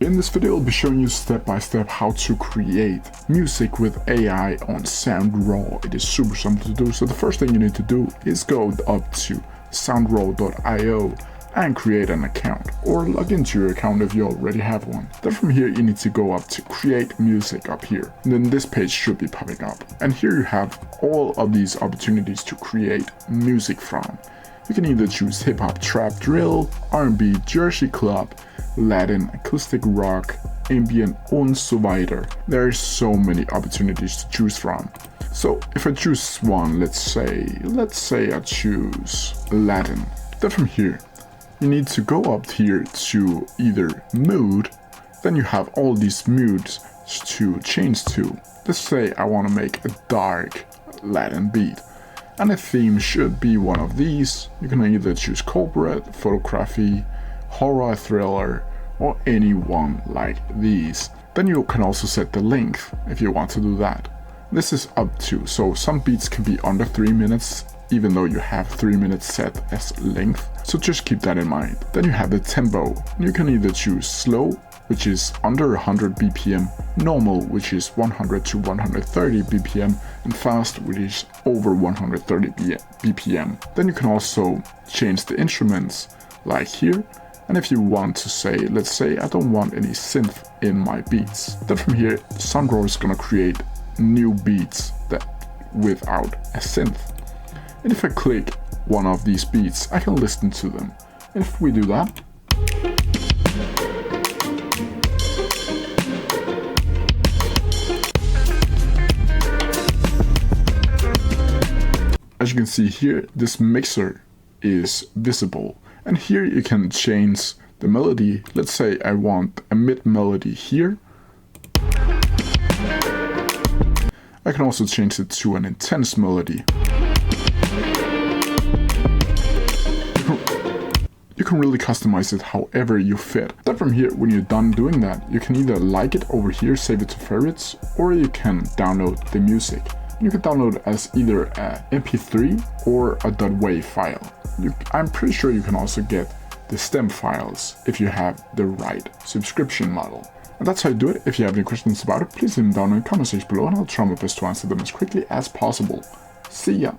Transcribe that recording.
In this video, I'll be showing you step by step how to create music with AI on Soundraw. It is super simple to do. So the first thing you need to do is go up to Soundraw.io and create an account, or log into your account if you already have one. Then from here you need to go up to create music up here. And then this page should be popping up. And here you have all of these opportunities to create music from. You can either choose hip hop, trap, drill, R&B, Jersey club, Latin, acoustic rock, ambient, and so weiter. There are so many opportunities to choose from. So if I choose one, let's say I choose Latin. Then from here, you need to go up here to either mood, then you have all these moods to change to. Let's say I want to make a dark Latin beat. And a theme should be one of these. You can either choose corporate, photography, horror, thriller, or any one like these. Then you can also set the length if you want to do that. This is up to, so some beats can be under 3 minutes, even though you have 3 minutes set as length. So just keep that in mind. Then you have the tempo. You can either choose slow, which is under 100 BPM, normal, which is 100 to 130 BPM, and fast, which is over 130 BPM. Then you can also change the instruments, like here. And if you want to say, let's say I don't want any synth in my beats, then from here, Soundraw is gonna create new beats that without a synth. And if I click one of these beats, I can listen to them. And if we do that, as you can see here, this mixer is visible. And here you can change the melody. Let's say I want a mid melody here. I can also change it to an intense melody. You can really customize it however you fit. Then from here, when you're done doing that, you can either like it over here, save it to favorites, or you can download the music. You can download it as either a MP3 or a .wav file. I'm pretty sure you can also get the stem files if you have the right subscription model. And that's how you do it. If you have any questions about it, please leave them down in the comment section below and I'll try my best to answer them as quickly as possible. See ya!